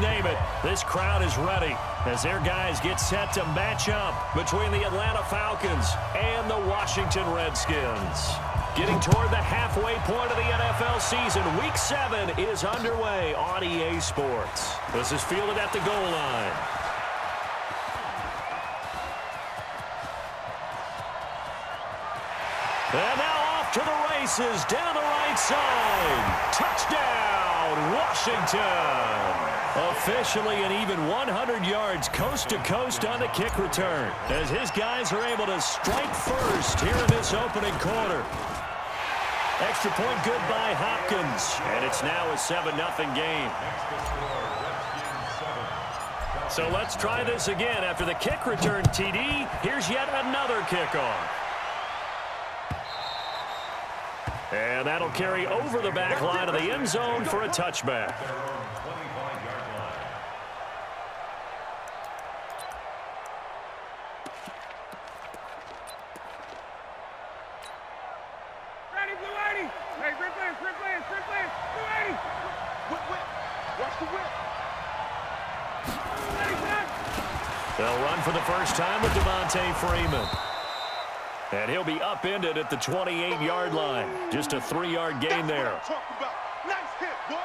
name it, this crowd is ready as their guys get set to match up between the Atlanta Falcons and the Washington Redskins. Getting toward the halfway point of the NFL season, Week 7 is underway on EA Sports. This is fielded at the goal line. And now off to the races, down the right side. Touchdown, Washington. Officially an even 100 yards coast to coast on the kick return as his guys are able to strike first here in this opening quarter. Extra point good by Hopkins, and it's now a 7-0 game. So let's try this again. After the kick return, TD, here's yet another kickoff. And that'll carry over the back line of the end zone for a touchback. They'll run for the first time with Devontae Freeman. And he'll be upended at the 28-yard line. Just a 3-yard gain there. Nice hit, boy.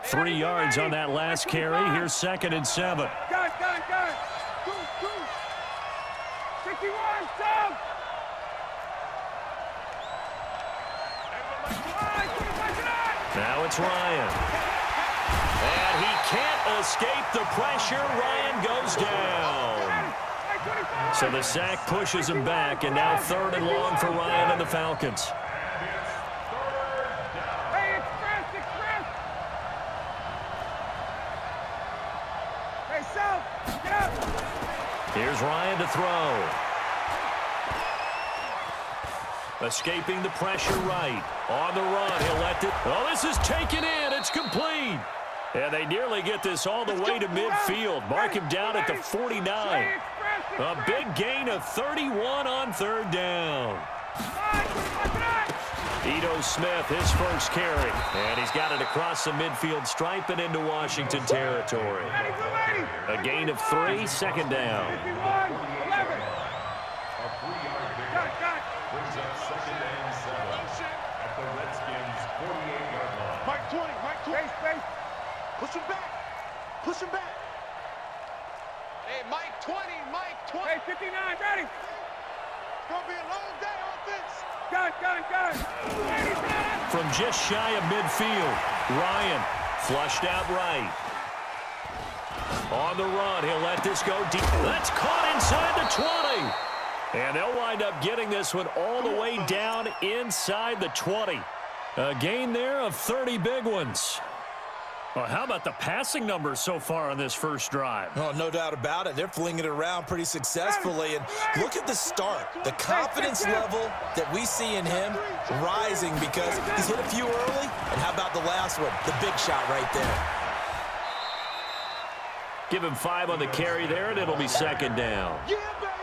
3 yards on that last carry. Here's 2nd and 7. Gun. 61, stop. Now it's Ryan. And he can't escape the pressure. Ryan goes down. So the sack pushes him back, and now 3rd and long for Ryan and the Falcons. Here's Ryan to throw. Escaping the pressure right. On the run, he'll let it. Oh, this is taken in. It's complete. And they nearly get this all the way to midfield. Mark him down at the 49. A big gain of 31 on 3rd down. Ito Smith, his first carry. And he's got it across the midfield stripe and into Washington territory. A gain of 3, 2nd down. Mike 20. Push him back. Hey, Mike 20. Hey, 59, ready. It's going to be a long day on this. Gun. From just shy of midfield, Ryan flushed out right. On the run, he'll let this go deep. That's caught inside the 20. And they'll wind up getting this one all the way down inside the 20. A gain there of 30 big ones. Well, how about the passing numbers so far on this first drive? Oh, no doubt about it. They're flinging it around pretty successfully. And look at the start. The confidence level that we see in him rising because he's hit a few early. And how about the last one? The big shot right there. Give him 5 on the carry there, and it'll be 2nd down.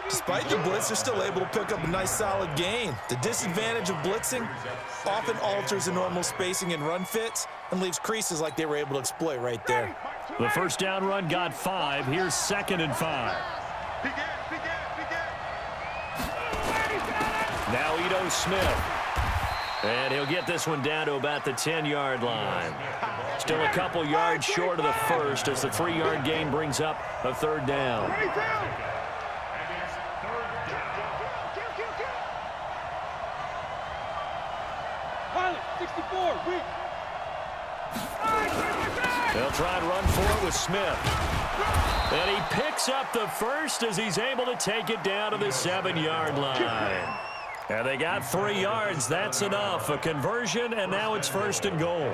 Despite the blitz, they're still able to pick up a nice solid gain. The disadvantage of blitzing often alters the normal spacing and run fits and leaves creases like they were able to exploit right there. The first down run got 5. Here's 2nd and 5. Now Ito Smith. And he'll get this one down to about the 10-yard line. Still a couple yards short of the first as the 3-yard gain brings up a 3rd down. They'll try and run for it with Smith. And he picks up the first as he's able to take it down to the 7-yard line. And they got 3 yards. That's enough. A conversion, and now it's 1st and goal.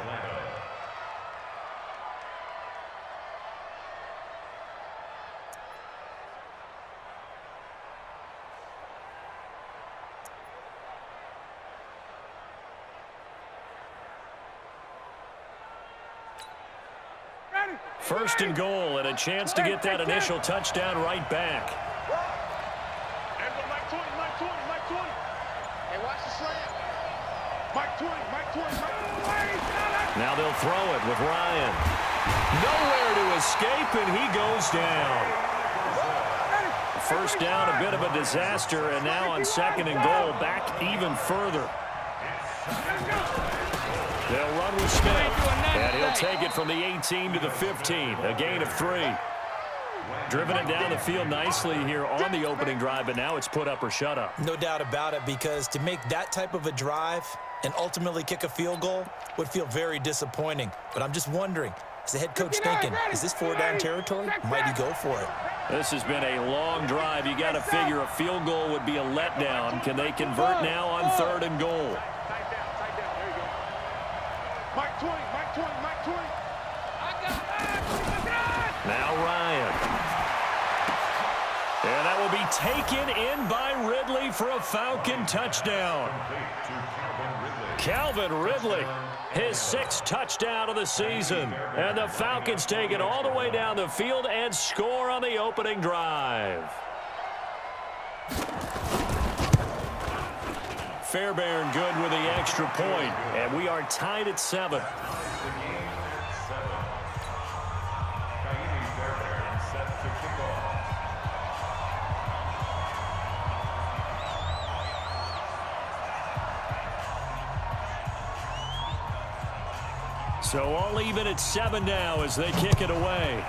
First and goal, and a chance to get that initial touchdown right back. Mike 20. Hey, watch the slant. Mike 20. Now they'll throw it with Ryan. Nowhere to escape, and he goes down. First down, a bit of a disaster, and now on second and goal, back even further. They'll run with Smith, and he'll take it from the 18 to the 15, a gain of 3. Driven it down the field nicely here on the opening drive, but now it's put up or shut up. No doubt about it, because to make that type of a drive and ultimately kick a field goal would feel very disappointing. But I'm just wondering, is the head coach thinking, is this 4-down territory? Might he go for it? This has been a long drive. You got to figure a field goal would be a letdown. Can they convert now on third and goal? Mike 20. Now Ryan. And that will be taken in by Ridley for a Falcon touchdown. Calvin Ridley, his 6th touchdown of the season. And the Falcons take it all the way down the field and score on the opening drive. Fairbairn good with the extra point, and we are tied at 7. So all even at 7 now as they kick it away.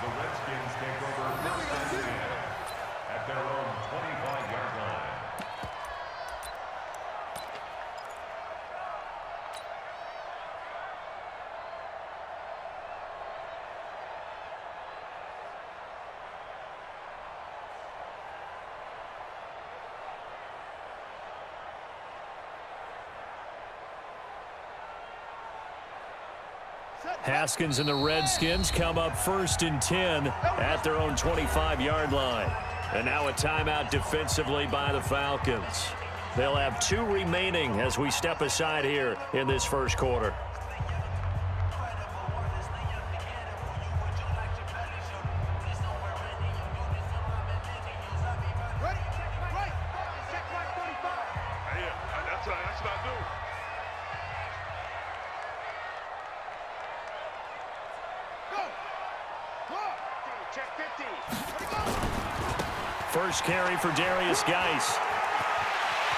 The Redskins take over first and 10 at their own 25-yard line. Haskins and the Redskins come up first and 10 at their own 25-yard line. And now a timeout defensively by the Falcons. They'll have 2 remaining as we step aside here in this first quarter. First carry for Darius Geis.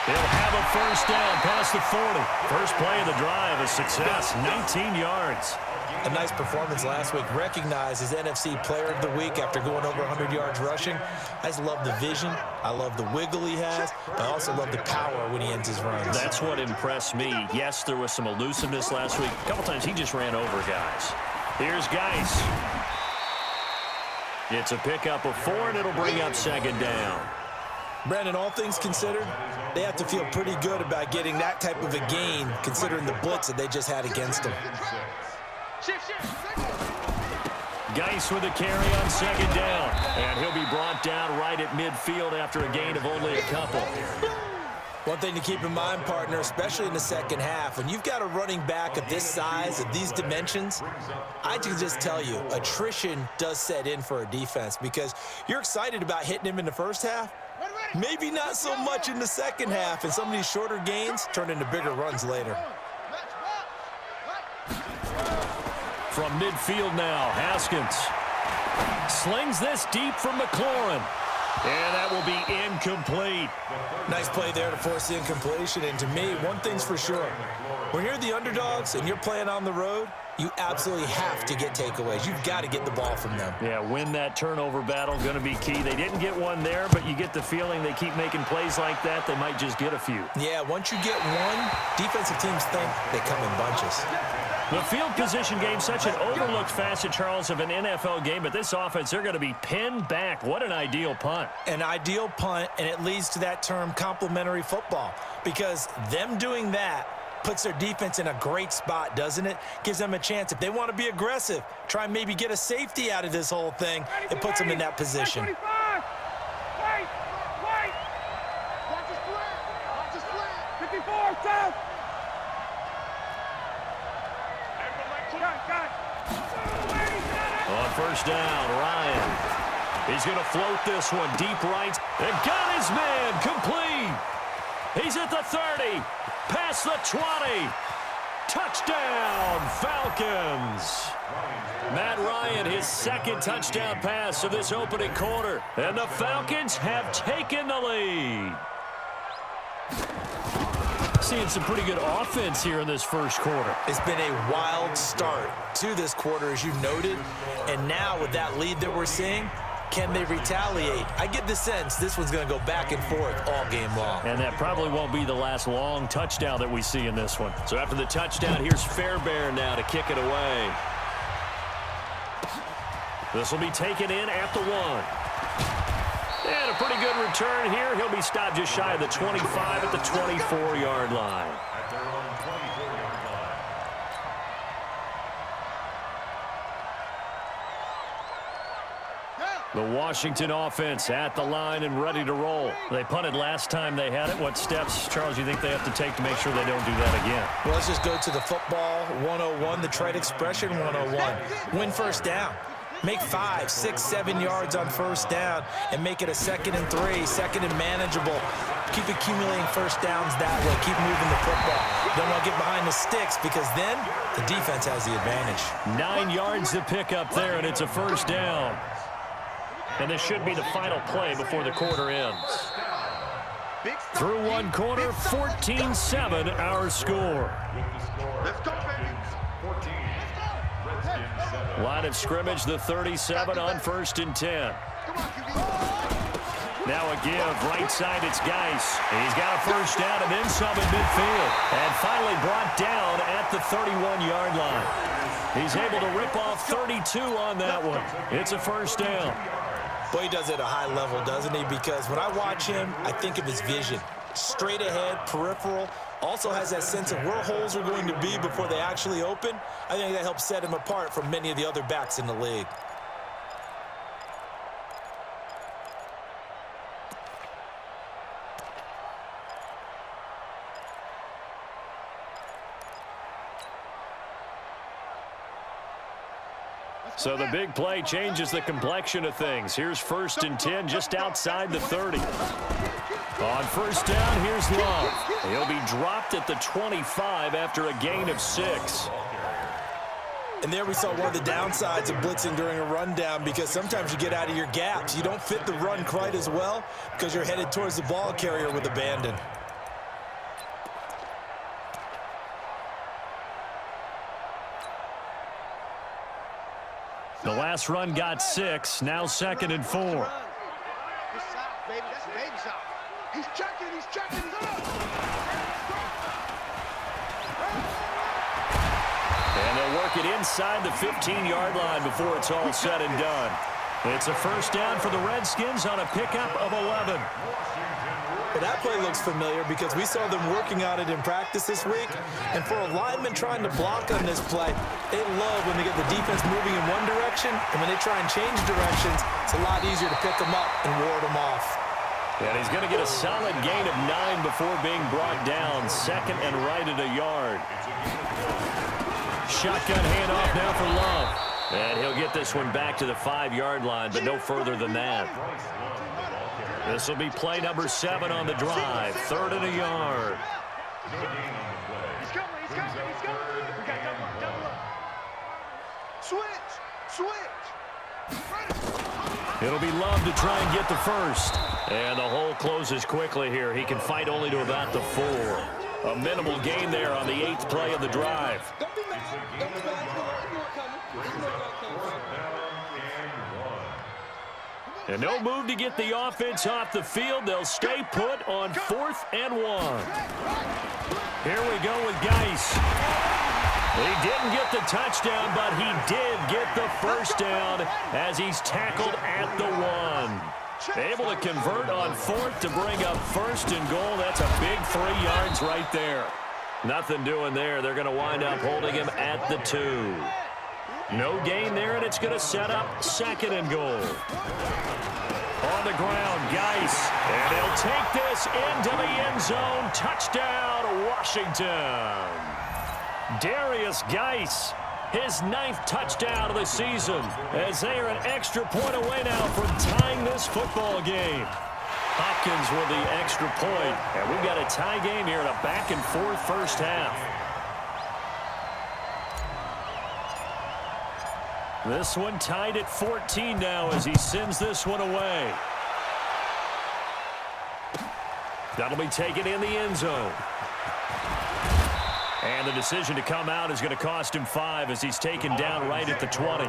They'll have a first down past the 40. First play of the drive, a success, 19 yards. A nice performance last week. Recognized as NFC Player of the Week after going over 100 yards rushing. I just love the vision. I love the wiggle he has. But I also love the power when he ends his runs. That's what impressed me. Yes, there was some elusiveness last week. A couple times he just ran over guys. Here's Geis. It's a pickup of 4, and it'll bring up second down. Brandon, all things considered, they have to feel pretty good about getting that type of a gain, considering the blitz that they just had against them. Geis with a carry on second down, and he'll be brought down right at midfield after a gain of only a couple. One thing to keep in mind, partner, especially in the second half, when you've got a running back of this size, of these dimensions, I can just tell you, attrition does set in for a defense because you're excited about hitting him in the first half. Maybe not so much in the second half, and some of these shorter gains turn into bigger runs later. From midfield now, Haskins slings this deep from McLaurin. And that will be incomplete. Nice play there to force the incompletion. And to me, one thing's for sure. When you're the underdogs and you're playing on the road, you absolutely have to get takeaways. You've got to get the ball from them. Yeah, win that turnover battle, going to be key. They didn't get one there, but you get the feeling they keep making plays like that, they might just get a few. Yeah, once you get one, defensive teams think they come in bunches. The field position game, such an overlooked facet, Charles, of an NFL game, but this offense, they're going to be pinned back. What an ideal punt. An ideal punt, and it leads to that term complementary football, because them doing that puts their defense in a great spot, doesn't it? Gives them a chance. If they want to be aggressive, try and maybe get a safety out of this whole thing, it puts them in that position. first down. Ryan. He's going to float this one deep right. And got his man complete. He's at the 30. Past the 20. Touchdown, Falcons. Matt Ryan, his second touchdown pass of this opening quarter. And the Falcons have taken the lead. Seeing some pretty good offense here in this first quarter. It's been a wild start to this quarter, as you noted. And now with that lead that we're seeing, can they retaliate? I get the sense this one's going to go back and forth all game long. And that probably won't be the last long touchdown that we see in this one. So after the touchdown, here's Fairbairn now to kick it away. This will be taken in at the 1. And a pretty good return here. He'll be stopped just shy of the 25 at the 24-yard line. At their own 24-yard line. The Washington offense at the line and ready to roll. They punted last time they had it. What steps, Charles, you think they have to take to make sure they don't do that again? Well, let's just go to the football 101, the trade expression 101. Win first down. Make 5, 6, 7 yards on first down and make it a 2nd and 3, 2nd and manageable. Keep accumulating first downs that way. Keep moving the football. Don't want to get behind the sticks because then the defense has the advantage. 9 yards to pick up there, and it's a first down. And this should be the final play before the quarter ends. Through one quarter, 14-7 our score. Let's go, baby. 14. Redskins 7. Line of scrimmage, the 37 on 1st and 10. Now a give, right side, it's Geis. He's got a first down and then some in midfield. And finally brought down at the 31-yard line. He's able to rip off 32 on that one. It's a first down. Boy, he does it at a high level, doesn't he? Because when I watch him, I think of his vision. Straight ahead, peripheral. Also has that sense of where holes are going to be before they actually open. I think that helps set him apart from many of the other backs in the league. So the big play changes the complexion of things. Here's 1st and 10 just outside the 30. On first down, here's Love. He'll be dropped at the 25 after a gain of 6. And there we saw one of the downsides of blitzing during a rundown because sometimes you get out of your gaps. You don't fit the run quite as well because you're headed towards the ball carrier with abandon. The last run got 6, now 2nd and 4. This side, baby. That's baby side. He's checking. He's And they'll work it inside the 15-yard line before it's all said and done. It's a first down for the Redskins on a pickup of 11. Well, that play looks familiar because we saw them working on it in practice this week. And for a lineman trying to block on this play, they love when they get the defense moving in one direction. And when they try and change directions, it's a lot easier to pick them up and ward them off. And he's going to get a solid gain of 9 before being brought down. 2nd and right at a yard. Shotgun handoff now for Love. And he'll get this one back to the 5-yard line, but no further than that. This will be play number 7 on the drive. 3rd and a yard. He's coming. We got double up. Switch. It'll be Love to try and get the first. And the hole closes quickly here. He can fight only to about the 4. A minimal gain there on the 8th play of the drive. And no move to get the offense off the field. They'll stay put on 4th and 1. Here we go with Geis. He didn't get the touchdown, but he did get the first down as he's tackled at the 1. Able to convert on 4th to bring up 1st and goal. That's a big 3 yards right there. Nothing doing there. They're going to wind up holding him at the 2. No gain there, and it's going to set up 2nd and goal. On the ground, Geis. And he'll take this into the end zone. Touchdown, Washington. Darius Geis His 9th touchdown of the season, as they are an extra point away now from tying this football game. Hopkins with the extra point, and we've got a tie game here in a back-and-forth first half. This one tied at 14 now as he sends this one away. That'll be taken in the end zone. And the decision to come out is going to cost him 5 as he's taken down right at the 20.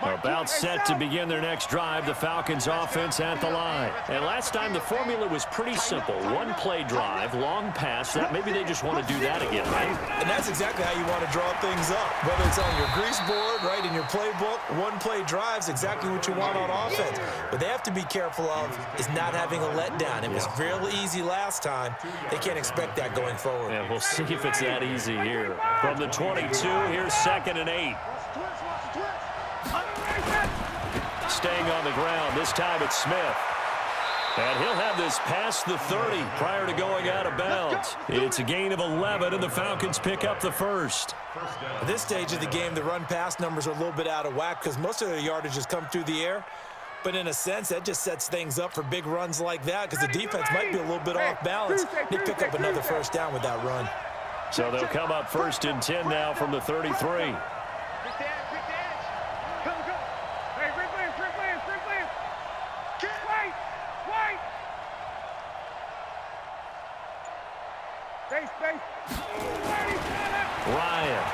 About set to begin their next drive, the Falcons offense at the line. And last time the formula was pretty simple. One play drive, long pass. That maybe they just want to do that again, right? And that's exactly how you want to draw things up. Whether it's on your grease board, right, in your playbook, one play drive is exactly what you want on offense. What they have to be careful of is not having a letdown. It was real easy last time. They can't expect that going forward. Yeah, we'll see if it's that easy here. From the 22, here's 2nd and 8. Staying on the ground, this time it's Smith. And he'll have this past the 30 prior to going out of bounds. It's a gain of 11, and the Falcons pick up the first. At this stage of the game, the run-pass numbers are a little bit out of whack because most of their yardage has come through the air. But in a sense, that just sets things up for big runs like that because the defense might be a little bit off balance. They pick up another first down with that run. So they'll come up 1st and 10 now from the 33. Ryan.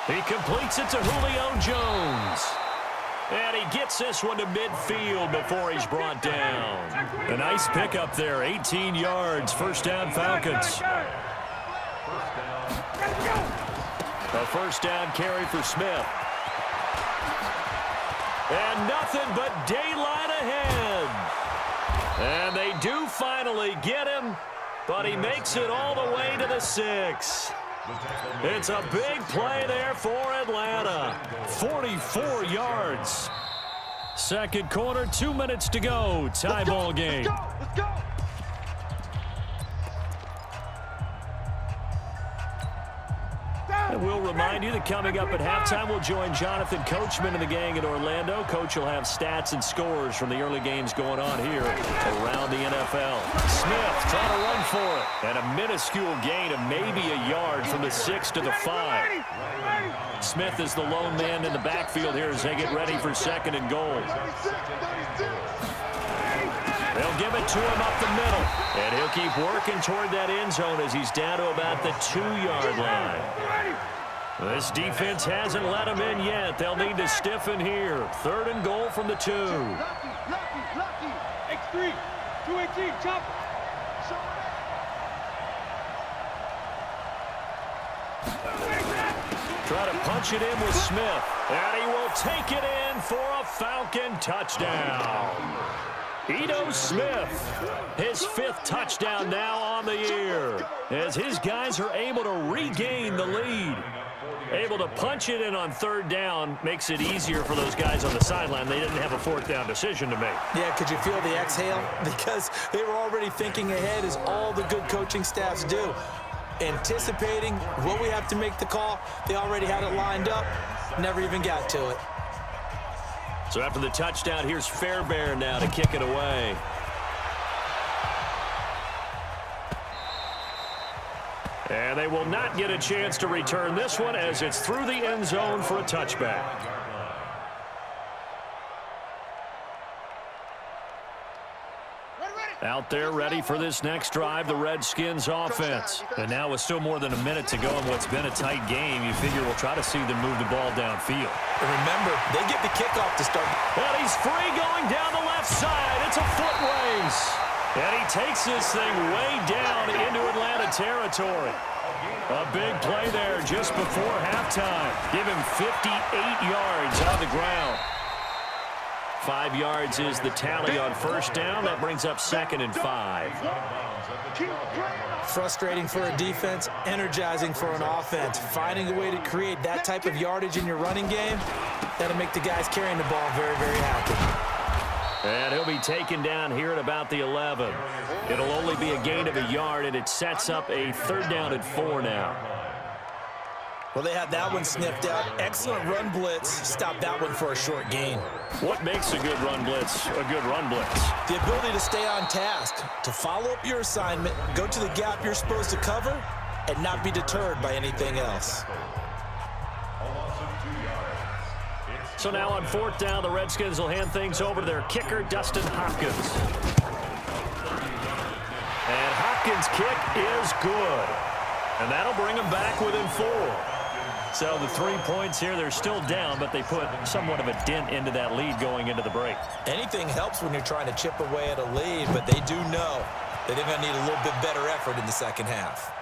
He completes it to Julio Jones. And he gets this one to midfield before he's brought down. A nice pickup there, 18 yards, first down Falcons. A first down carry for Smith. And nothing but daylight ahead. And they do finally get him, but he makes it all the way to the 6. It's a big play there for Atlanta. 44 yards. Second quarter, 2 minutes to go. Tie ball game. Let's go. And we'll remind you that coming up at halftime, we'll join Jonathan Coachman and the gang in Orlando. Coach will have stats and scores from the early games going on here around the NFL. Smith trying to run for it. And a minuscule gain of maybe a yard from the 6 to the 5. Smith is the lone man in the backfield here as they get ready for 2nd and goal. They'll give it to him up the middle. And he'll keep working toward that end zone as he's down to about the 2-yard line. This defense hasn't let him in yet. They'll need to stiffen here. 3rd and goal from the 2. Lucky. X3. 218. Chop. Try to punch it in with Smith. And he will take it in for a Falcon touchdown. Ito Smith, his 5th touchdown now on the year, as his guys are able to regain the lead. Able to punch it in on 3rd down makes it easier for those guys on the sideline. They didn't have a 4th down decision to make. Yeah, could you feel the exhale? Because they were already thinking ahead, as all the good coaching staffs do. Anticipating what we have to make the call. They already had it lined up, never even got to it. So after the touchdown, here's Fairbairn now to kick it away. And they will not get a chance to return this one as it's through the end zone for a touchback. Out there ready for this next drive, the Redskins offense. And now with still more than a minute to go in what's been a tight game, you figure we'll try to see them move the ball downfield. And remember, they get the kickoff to start. And he's free going down the left side. It's a foot race. And he takes this thing way down into Atlanta territory. A big play there just before halftime. Give him 58 yards on the ground. 5 yards is the tally on first down. That brings up 2nd and 5. Frustrating for a defense, energizing for an offense. Finding a way to create that type of yardage in your running game, that'll make the guys carrying the ball very, very happy. And he'll be taken down here at about the 11. It'll only be a gain of a yard, and it sets up a 3rd down and 4 now. Well, they had that one sniffed out. Excellent run blitz. Stop that one for a short gain. What makes a good run blitz a good run blitz? The ability to stay on task, to follow up your assignment, go to the gap you're supposed to cover, and not be deterred by anything else. So now on 4th down, the Redskins will hand things over to their kicker, Dustin Hopkins. And Hopkins' kick is good. And that'll bring them back within 4. So the 3 points here, they're still down, but they put somewhat of a dent into that lead going into the break. Anything helps when you're trying to chip away at a lead, but they do know that they're going to need a little bit better effort in the second half.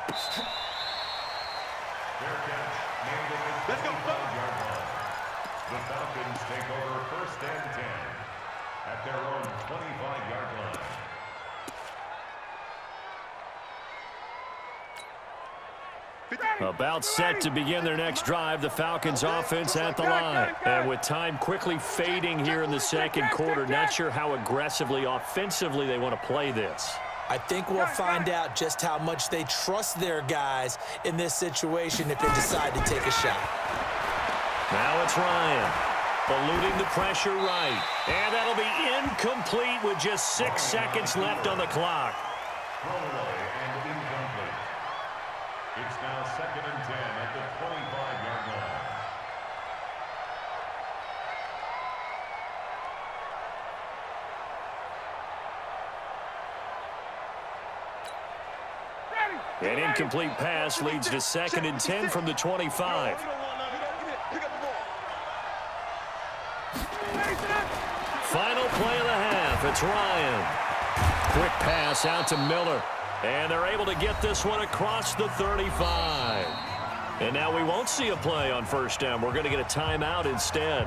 Let's go. The Falcons take over 1st and 10 at their own 25-yard line. About set to begin their next drive, the Falcons offense at the line. And with time quickly fading here in the second quarter, not sure how aggressively, offensively they want to play this. I think we'll find out just how much they trust their guys in this situation if they decide to take a shot. Now it's Ryan, eluding the pressure right. And that'll be incomplete with just 6 seconds left on the clock. Throwaway and incomplete. It's now 2nd and 10 at the 25-yard line. An incomplete pass leads to 2nd and 10 from the 25. Final play of the half. It's Ryan. Quick pass out to Miller. And they're able to get this one across the 35. And now we won't see a play on 1st down. We're going to get a timeout instead.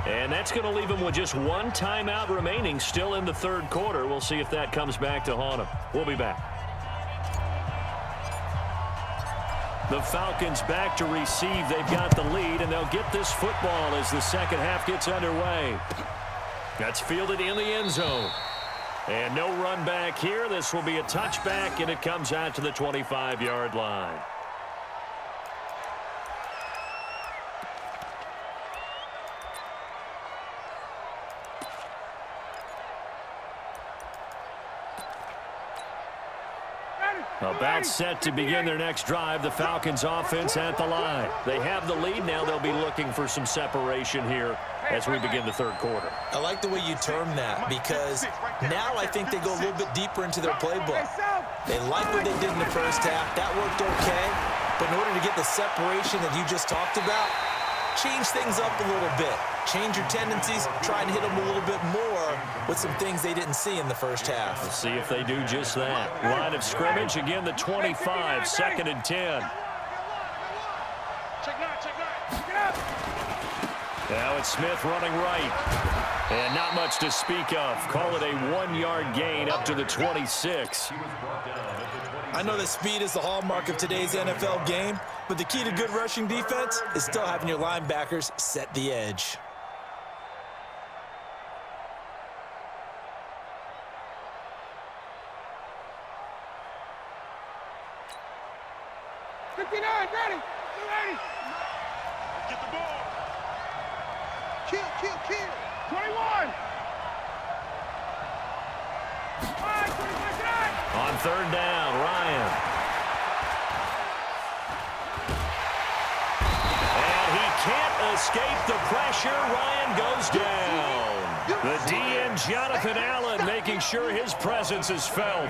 And that's going to leave them with just 1 timeout remaining still in the 3rd quarter. We'll see if that comes back to haunt them. We'll be back. The Falcons back to receive. They've got the lead, and they'll get this football as the second half gets underway. That's fielded in the end zone. And no run back here. This will be a touchback, and it comes out to the 25-yard line. About set to begin their next drive, the Falcons offense at the line. They have the lead now. They'll be looking for some separation here as we begin the 3rd quarter. I like the way you term that because now I think they go a little bit deeper into their playbook. They like what they did in the 1st half. That worked okay. But in order to get the separation that you just talked about, change things up a little bit. Change your tendencies, try and hit them a little bit more with some things they didn't see in the 1st half. We'll see if they do just that. Line of scrimmage, again, the 25, 2nd and 10. Now it's Smith running right. And not much to speak of. Call it a 1-yard gain up to the 26. I know that speed is the hallmark of today's NFL game, but the key to good rushing defense is still having your linebackers set the edge. Ready. Get the ball. Kill. 21. On 3rd down, Ryan. And he can't escape the pressure. Ryan goes down. The DN, Jonathan Allen, making sure his presence is felt.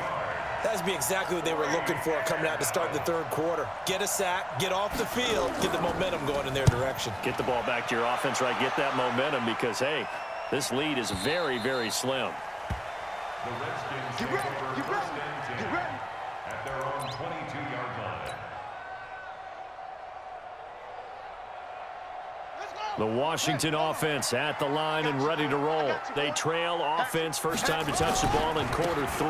That's be exactly what they were looking for coming out to start the 3rd quarter. Get a sack, get off the field, get the momentum going in their direction. Get the ball back to your offense, right? Get that momentum because, hey, this lead is very, very slim. The Redskins take over 1st and 10 at their own 22-yard line. Let's go! The Washington offense at the line and ready to roll. They trail offense, first time to touch the ball in quarter 3,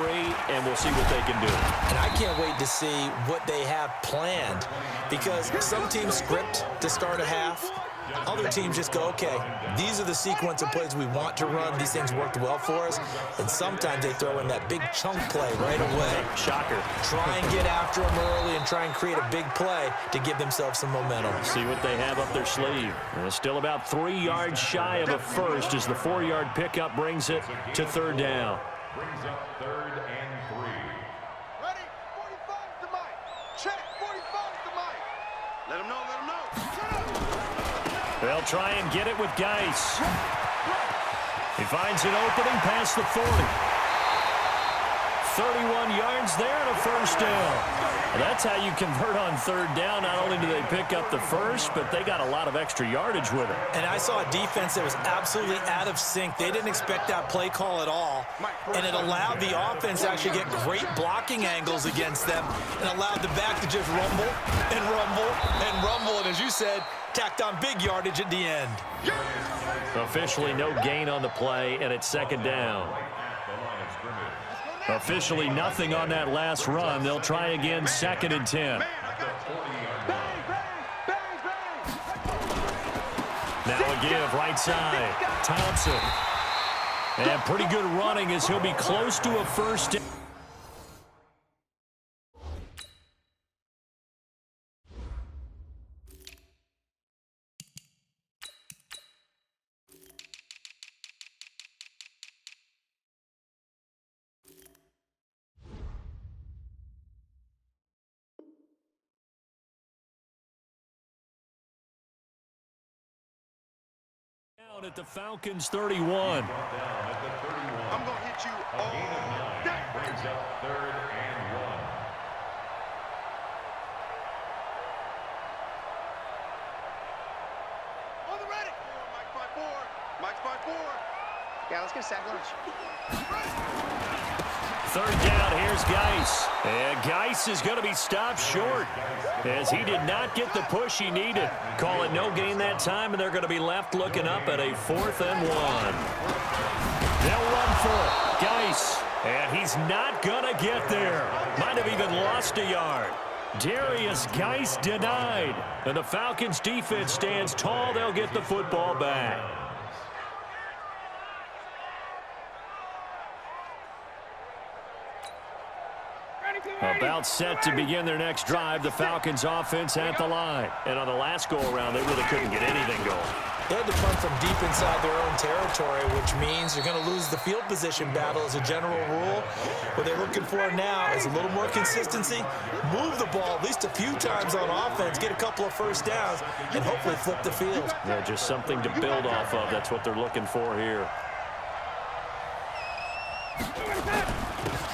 and we'll see what they can do. And I can't wait to see what they have planned, because some teams script to start a half. Other teams just go, okay, these are the sequence of plays we want to run. These things worked well for us. And sometimes they throw in that big chunk play right away. Shocker. Try and get after them early and try and create a big play to give themselves some momentum. See what they have up their sleeve. And it's still about 3 yards shy of a first as the 4-yard pickup brings it to 3rd down. Brings up 3rd and 3. Ready? 45 to Mike. Check. 45 to Mike. Let him know. Let him know. They'll try and get it with Geis. He finds an opening past the 40. 31 yards there and a first down. Well, that's how you convert on 3rd down. Not only do they pick up the first, but they got a lot of extra yardage with it. And I saw a defense that was absolutely out of sync. They didn't expect that play call at all. And it allowed the offense to actually get great blocking angles against them and allowed the back to just rumble and rumble and rumble. And as you said, tacked on big yardage at the end. Officially no gain on the play, and it's 2nd down. Officially nothing on that last run. They'll try again, 2nd and 10. Now a give, right side. Thompson. And pretty good running as he'll be close to a first down. At the Falcons 31. I'm going to hit you all day. Brings up 3rd and 1. On the ready. Mike 5-4. Mike's 5-4. Yeah, let's get a sack lunch. 3rd down, here's Geis. And Geis is going to be stopped short as he did not get the push he needed. Call it no gain that time, and they're going to be left looking up at a 4th and 1. They'll run for it. Geis, and he's not going to get there. Might have even lost a yard. Darius Geis denied. And the Falcons defense stands tall. They'll get the football back. About set to begin their next drive, the Falcons offense at the line. And on the last go-around, they really couldn't get anything going. They had to punt from deep inside their own territory, which means they're going to lose the field position battle as a general rule. What they're looking for now is a little more consistency, move the ball at least a few times on offense, get a couple of first downs, and hopefully flip the field. Yeah, just something to build off of. That's what they're looking for here.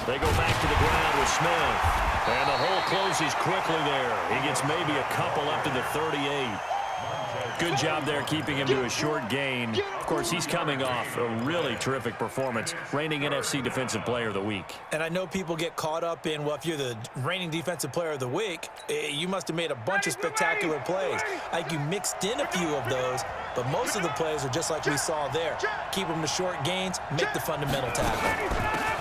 They go back to the ground with Smith. And the hole closes quickly there. He gets maybe a couple up to the 38. Good job there keeping him to a short gain. Of course, he's coming off a really terrific performance, reigning NFC Defensive Player of the Week. And I know people get caught up in, well, if you're the reigning Defensive Player of the Week, you must have made a bunch of spectacular plays. Like you mixed in a few of those, but most of the plays are just like we saw there. Keep them to short gains, make the fundamental tackle.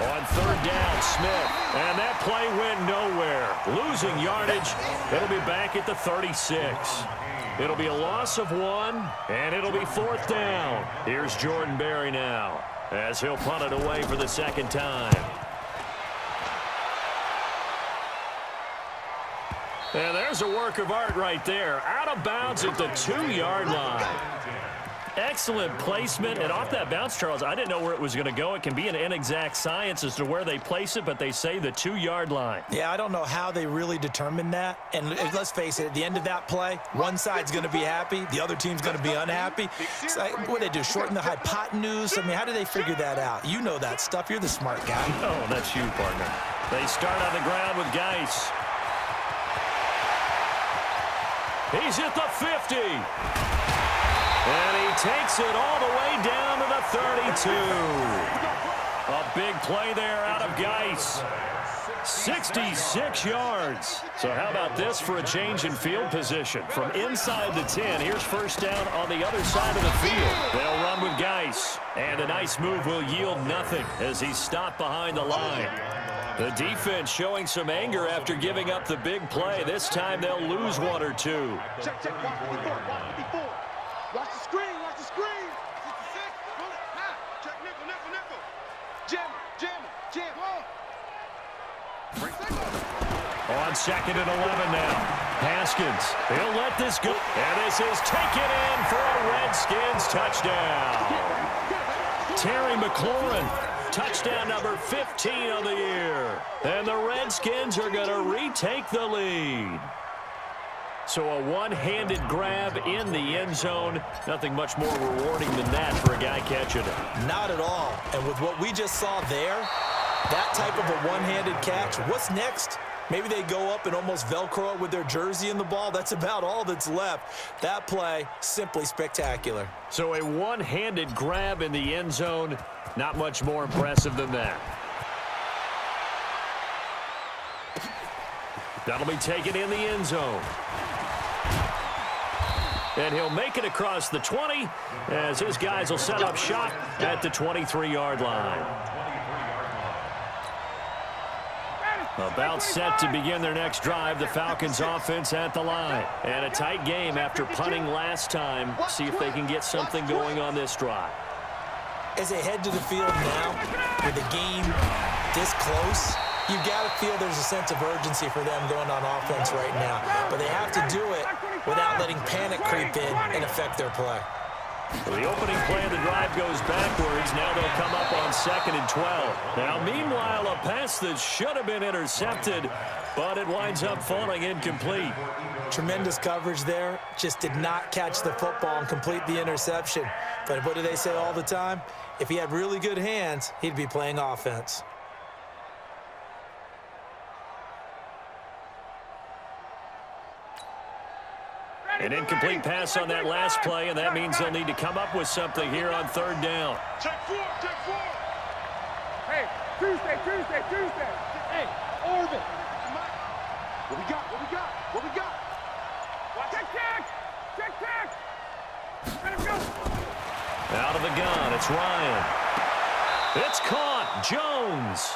On 3rd down, Smith. And that play went nowhere. Losing yardage. It'll be back at the 36. It'll be a loss of 1, and it'll be 4th down. Here's Jordan Berry now as he'll punt it away for the 2nd time. And there's a work of art right there. Out of bounds at the 2-yard line. Excellent placement, and off that bounce, Charles, I didn't know where it was going to go. It can be an inexact science as to where they place it, but they say the 2-yard line. Yeah, I don't know how they really determined that. And let's face it, at the end of that play, one side's going to be happy, the other team's going to be unhappy. So, what do they do, shorten the hypotenuse? I mean, how do they figure that out? You know that stuff. You're the smart guy. Oh, that's you, partner. They start on the ground with Geis. He's at the 50. And he takes it all the way down to the 32. A big play there out of Geis. 66 yards. So how about this for a change in field position? From inside the 10, here's first down on the other side of the field. They'll run with Geis. And a nice move will yield nothing as he's stopped behind the line. The defense showing some anger after giving up the big play. This time they'll lose one or two. Check, check, watch 54, watch 54. Watch the screen, watch the screen. 66, pull it, high. Check nickel, nickel, nickel. Jam, jam, jam. On 2nd and 11 now. Haskins, he'll let this go. And this is taken in for a Redskins touchdown. Terry McLaurin, touchdown number 15 of the year. And the Redskins are going to retake the lead. So a one-handed grab in the end zone. Nothing much more rewarding than that for a guy catching it. Not at all. And with what we just saw there, that type of a one-handed catch, what's next? Maybe they go up and almost Velcro it with their jersey in the ball. That's about all that's left. That play, simply spectacular. So a one-handed grab in the end zone. Not much more impressive than that. That'll be taken in the end zone. And he'll make it across the 20 as his guys will set up shop at the 23-yard line. About set to begin their next drive, the Falcons offense at the line. And a tight game after punting last time. See if they can get something going on this drive. As they head to the field now, with the game this close, you've got to feel there's a sense of urgency for them going on offense right now. But they have to do it without letting panic creep in and affect their play. Well, the opening play of the drive goes backwards. Now they'll come up on 2nd and 12. Now, meanwhile, a pass that should have been intercepted, but it winds up falling incomplete. Tremendous coverage there. Just did not catch the football and complete the interception. But what do they say all the time? If he had really good hands, he'd be playing offense. An incomplete pass on that last play, and that means they'll need to come up with something here on 3rd down. Check 4, check 4. Hey, Tuesday. Hey, Orbit. What we got? Check. Let him go. Out of the gun, it's Ryan. It's caught, Jones.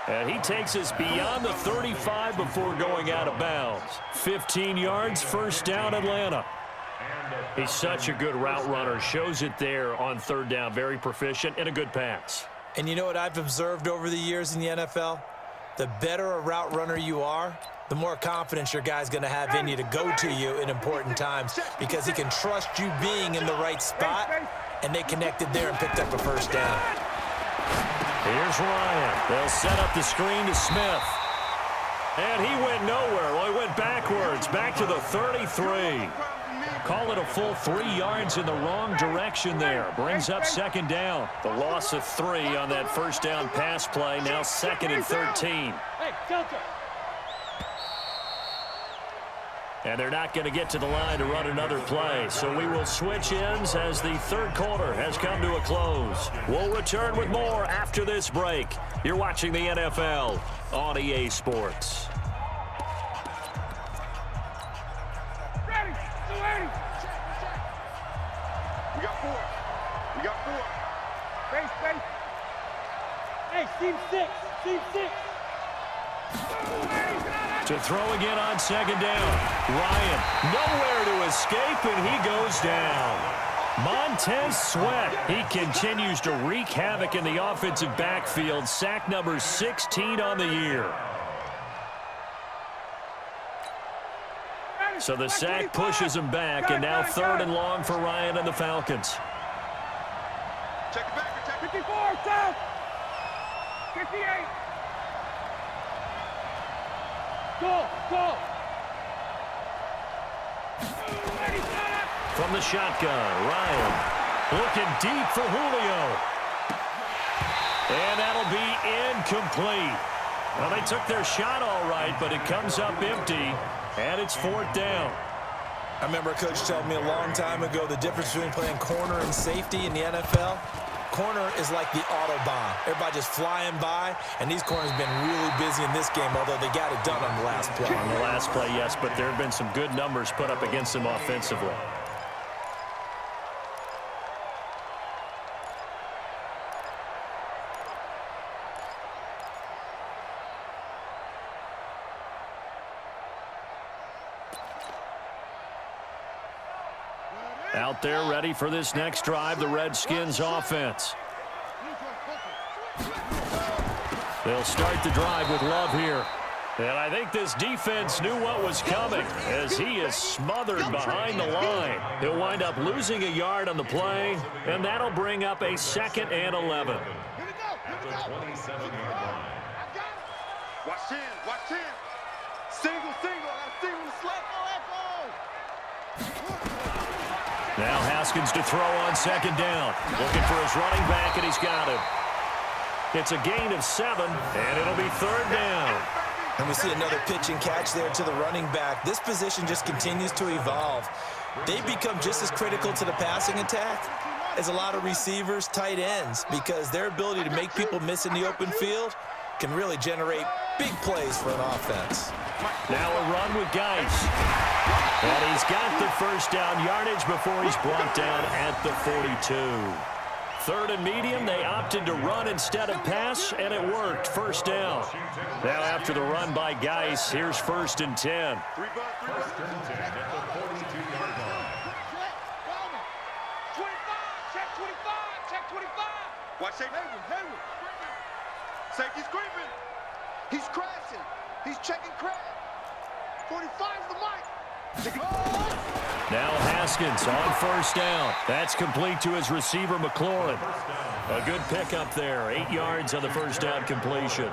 And he takes us beyond the 35 before going out of bounds. 15 yards, first down, Atlanta. He's such a good route runner. Shows it there on 3rd down. Very proficient and a good pass. And you know what I've observed over the years in the NFL? The better a route runner you are, the more confidence your guy's going to have in you to go to you in important times because he can trust you being in the right spot, and they connected there and picked up a first down. Here's Ryan. They'll set up the screen to Smith. And he went nowhere. Well, he went backwards, back to the 33. Call it a full 3 yards in the wrong direction there. Brings up 2nd down. The loss of 3 on that first down pass play. Now 2nd and 13. Hey, Delta. And they're not going to get to the line to run another play. So we will switch ends as the 3rd quarter has come to a close. We'll return with more after this break. You're watching the NFL on EA Sports. Ready. We got 4. Base. Hey, team 6. To throw again on 2nd down. Ryan nowhere to escape, and he goes down. Montez Sweat, he continues to wreak havoc in the offensive backfield. Sack number 16 on the year. So the sack pushes him back, and now 3rd and long for Ryan and the Falcons. Check it back. Check 54, south. 58. Go. From the shotgun, Ryan looking deep for Julio. And that'll be incomplete. Well, they took their shot all right, but it comes up empty, and it's 4th down. I remember a coach telling me a long time ago the difference between playing corner and safety in the NFL. corner is like the Autobahn. Everybody just flying by, and these corners have been really busy in this game, although they got it done on the last play. On the last play, yes, but there have been some good numbers put up against them offensively. Out there ready for this next drive, the Redskins offense. They'll start the drive with Love here. And I think this defense knew what was coming as he is smothered behind the line. He'll wind up losing a yard on the play, and that'll bring up a 2nd and 11. At the 27-yard line. Watch 10, watch 10. Single, single slap. Now Haskins to throw on 2nd down. Looking for his running back, and he's got him. It's a gain of 7, and it'll be 3rd down. And we see another pitch and catch there to the running back. This position just continues to evolve. They become just as critical to the passing attack as a lot of receivers, tight ends, because their ability to make people miss in the open field can really generate big plays for an offense. Now a run with Geis. And he's got the 1st down yardage before he's brought down at the 42. 3rd and medium, they opted to run instead of pass, and it worked. 1st down. Now after the run by Geis, here's 1st and 10. 1st and 10 at the 42-yard line. Check 25. Watch Hayward. Safety's creeping. He's crashing. He's checking crash. 45's the mic. Now Haskins on 1st down. That's complete to his receiver, McLaurin. A good pickup there. 8 yards on the 1st down completion.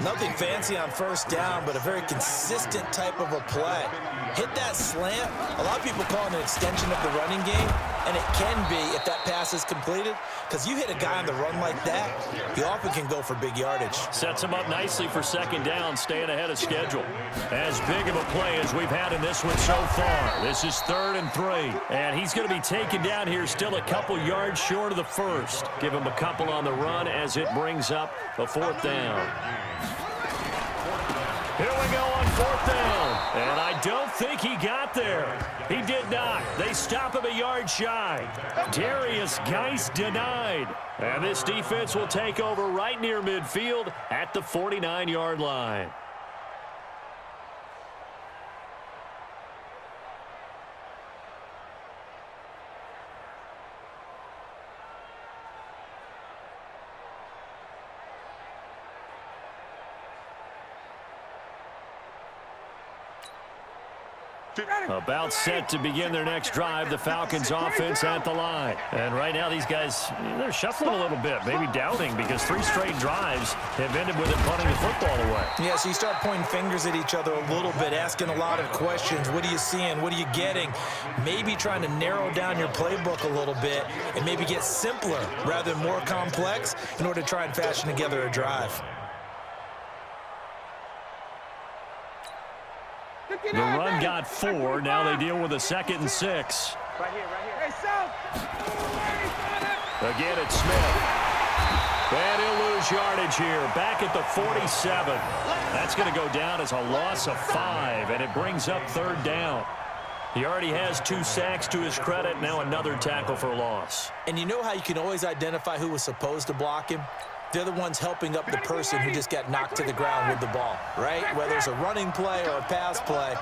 Nothing fancy on 1st down, but a very consistent type of a play. Hit that slant. A lot of people call it an extension of the running game, and it can be if that pass is completed, because you hit a guy on the run like that, he often can go for big yardage. Sets him up nicely for 2nd down, staying ahead of schedule. As big of a play as we've had in this one so far. This is 3rd and 3, and he's going to be taken down here still a couple yards short of the 1st. Give him a couple on the run as it brings up a 4th down. Here we go on 4th down, and I don't think he got there. He did not. They stop him a yard shy. Darius Geis denied. And this defense will take over right near midfield at the 49-yard line. About set to begin their next drive, the Falcons offense at the line. And right now these guys, they're shuffling a little bit, maybe doubting, because 3 straight drives have ended with them punting the football away. Yeah, so you start pointing fingers at each other a little bit, asking a lot of questions. What are you seeing? What are you getting? Maybe trying to narrow down your playbook a little bit and maybe get simpler rather than more complex in order to try and fashion together a drive. The run got 4. Now they deal with a 2nd and 6. Right here. Hey, South. Again, it's Smith. And he'll lose yardage here. Back at the 47. That's going to go down as a loss of 5, and it brings up 3rd down. He already has 2 sacks to his credit. Now another tackle for loss. And you know how you can always identify who was supposed to block him? They're the ones helping up the person who just got knocked to the ground with the ball, right? Whether it's a running play or a pass play,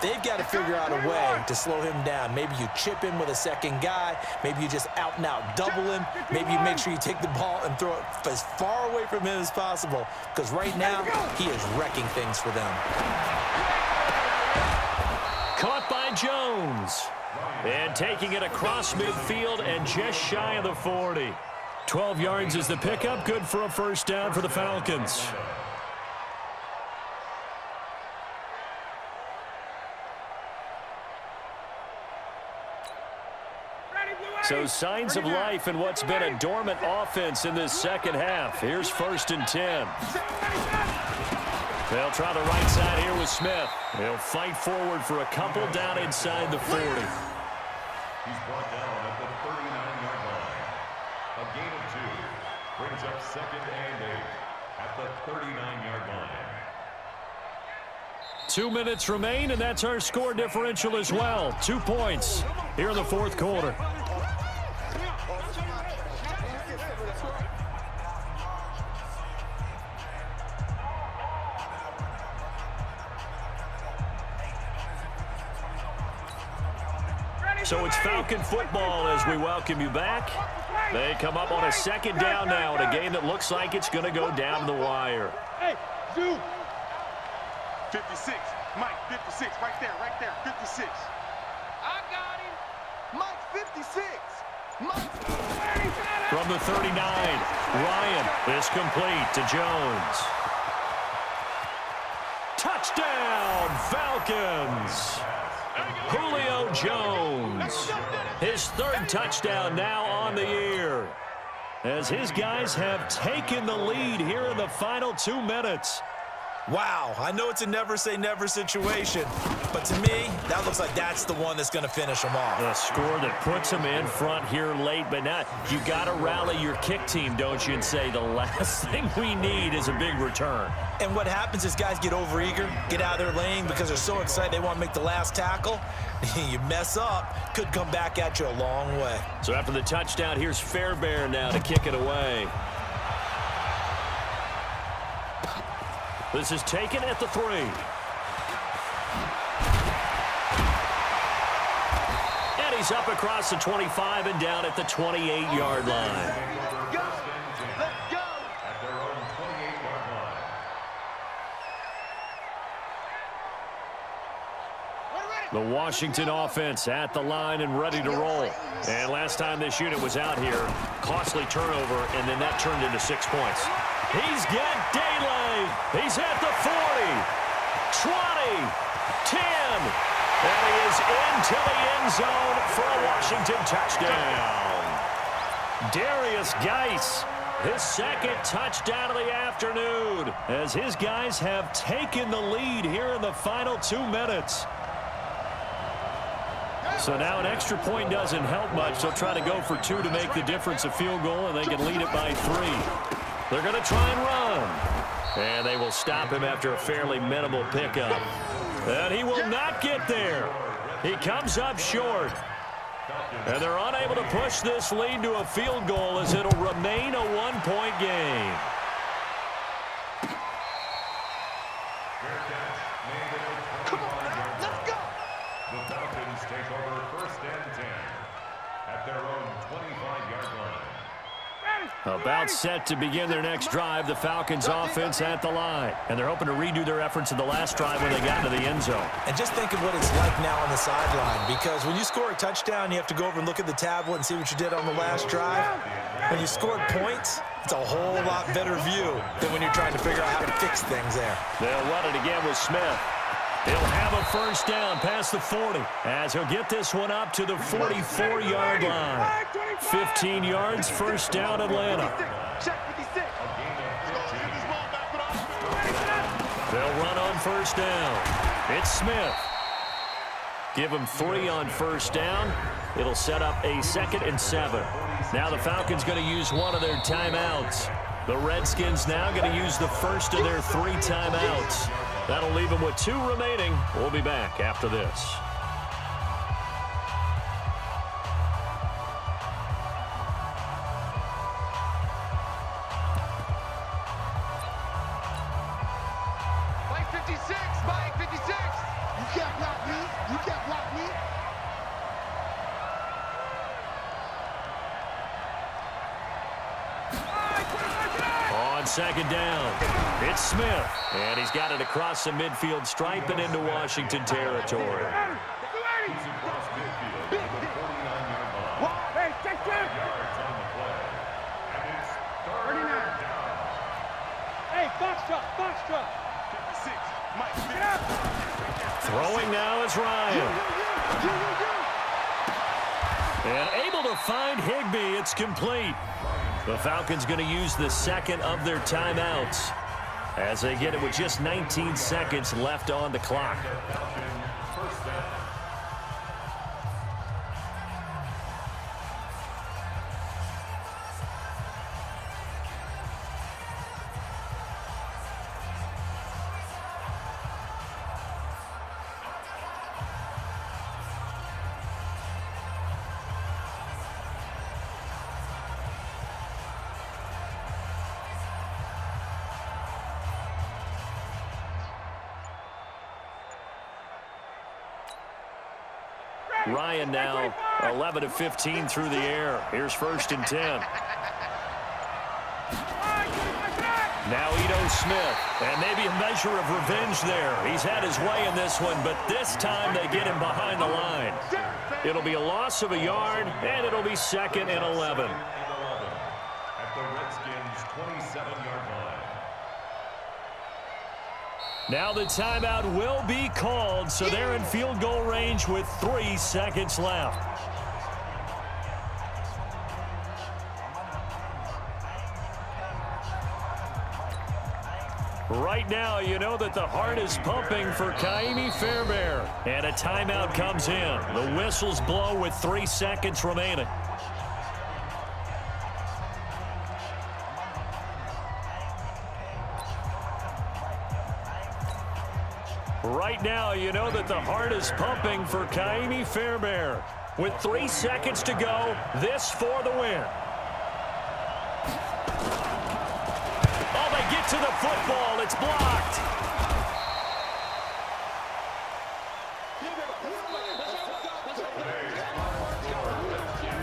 they've got to figure out a way to slow him down. Maybe you chip him with a 2nd guy. Maybe you just out and out double him. Maybe you make sure you take the ball and throw it as far away from him as possible, because right now he is wrecking things for them. Caught by Jones. And taking it across midfield and just shy of the 40. 12 yards is the pickup. Good for a 1st down for the Falcons. So signs of life in what's been a dormant offense in this 2nd half. Here's 1st and 10. They'll try the right side here with Smith. He'll fight forward for a couple down inside the 40. He's brought down at the 39-yard line. A gain of 2. Brings up 2nd and 8 at the 39-yard line. 2 minutes remain, and that's our score differential as well. 2 points here in the fourth quarter. So it's Falcon football as we welcome you back. They come up on a 2nd down now in a game that looks like it's going to go down the wire. Hey, Zoo. 56. Mike, 56. Right there, 56. I got him. Mike, 56. Mike. From the 39, Ryan is complete to Jones. Touchdown, Falcons. Julio Jones, his 3rd touchdown now on the year, as his guys have taken the lead here in the final 2 minutes. Wow, I know it's a never-say-never situation, but to me, that looks like that's the one that's going to finish them off. A score that puts them in front here late, but now you got to rally your kick team, don't you, and say the last thing we need is a big return. And what happens is guys get overeager, get out of their lane because they're so excited they want to make the last tackle. You mess up, could come back at you a long way. So after the touchdown, here's Fairbairn now to kick it away. This is taken at the 3. And he's up across the 25 and down at the 28-yard line. Let's go. At their own 28-yard line. The Washington offense at the line and ready to roll. And last time this unit was out here, costly turnover, and then that turned into 6 points. He's got daylight. He's at the 40, 20, 10, and he is into the end zone for a Washington touchdown. Darius Geis, his 2nd touchdown of the afternoon, as his guys have taken the lead here in the final 2 minutes. So now an extra point doesn't help much. They'll try to go for 2 to make the difference a field goal, and they can lead it by 3. They're going to try and run. And they will stop him after a fairly minimal pickup. And he will not get there. He comes up short. And they're unable to push this lead to a field goal as it'll remain a 1-point game. Come on, let's go. The Falcons take over 1st and 10 at their own 25-yard line. About set to begin their next drive, the Falcons offense at the line. And they're hoping to redo their efforts in the last drive when they got into the end zone. And just think of what it's like now on the sideline, because when you score a touchdown, you have to go over and look at the tablet and see what you did on the last drive. When you scored points, it's a whole lot better view than when you're trying to figure out how to fix things there. They'll run it again with Smith. He'll have a 1st down past the 40 as he'll get this one up to the 44-yard line. 15 yards, 1st down, Atlanta. They'll run on 1st down. It's Smith. Give him 3 on 1st down. It'll set up a 2nd and 7. Now the Falcons going to use one of their timeouts. The Redskins now going to use the first of their 3 timeouts. That'll leave them with 2 remaining. We'll be back after this. Mike 56, Mike 56. You can't block me. You can't block me. On 2nd down, it's Smith. And he's got it across the midfield stripe and into Washington territory. He's across midfield to the 49-yard line. Hey, take care. Yards on the play. And it's 3rd down. Hey, box truck. 56, Mike. Get up. Throwing now is Ryan. And able to find Higbee. It's complete. The Falcons going to use the 2nd of their timeouts as they get it with just 19 seconds left on the clock. First down. Ryan now 11 of 15 through the air. Here's 1st and 10. Now Ito Smith, and maybe a measure of revenge there. He's had his way in this one, but this time they get him behind the line. It'll be a loss of a yard, and it'll be 2nd and 11. At the Redskins' 27-yard line. Now the timeout will be called, so they're in field goal range with 3 seconds left. Right now, you know that the heart is pumping for Kaimi Fairbairn. And a timeout comes in. The whistles blow with 3 seconds remaining. Right now, you know that the heart is pumping for Kaimi Fairbairn. With 3 seconds to go, this for the win. Get to the football. It's blocked.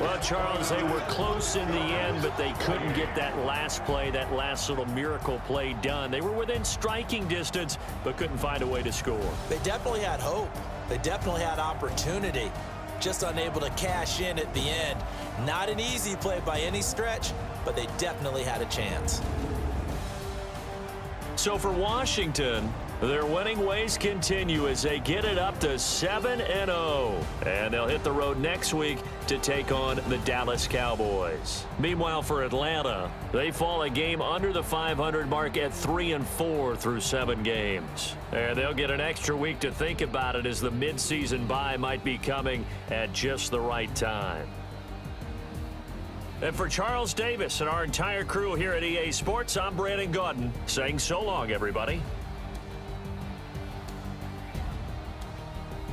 Well, Charles, they were close in the end, but they couldn't get that last play, that last little miracle play done. They were within striking distance, but couldn't find a way to score. They definitely had hope. They definitely had opportunity. Just unable to cash in at the end. Not an easy play by any stretch, but they definitely had a chance. So for Washington, their winning ways continue as they get it up to 7-0. And they'll hit the road next week to take on the Dallas Cowboys. Meanwhile, for Atlanta, they fall a game under the 500 mark at 3-4 through 7 games. And they'll get an extra week to think about it as the midseason bye might be coming at just the right time. And for Charles Davis and our entire crew here at EA Sports, I'm Brandon Gaudin saying so long, everybody.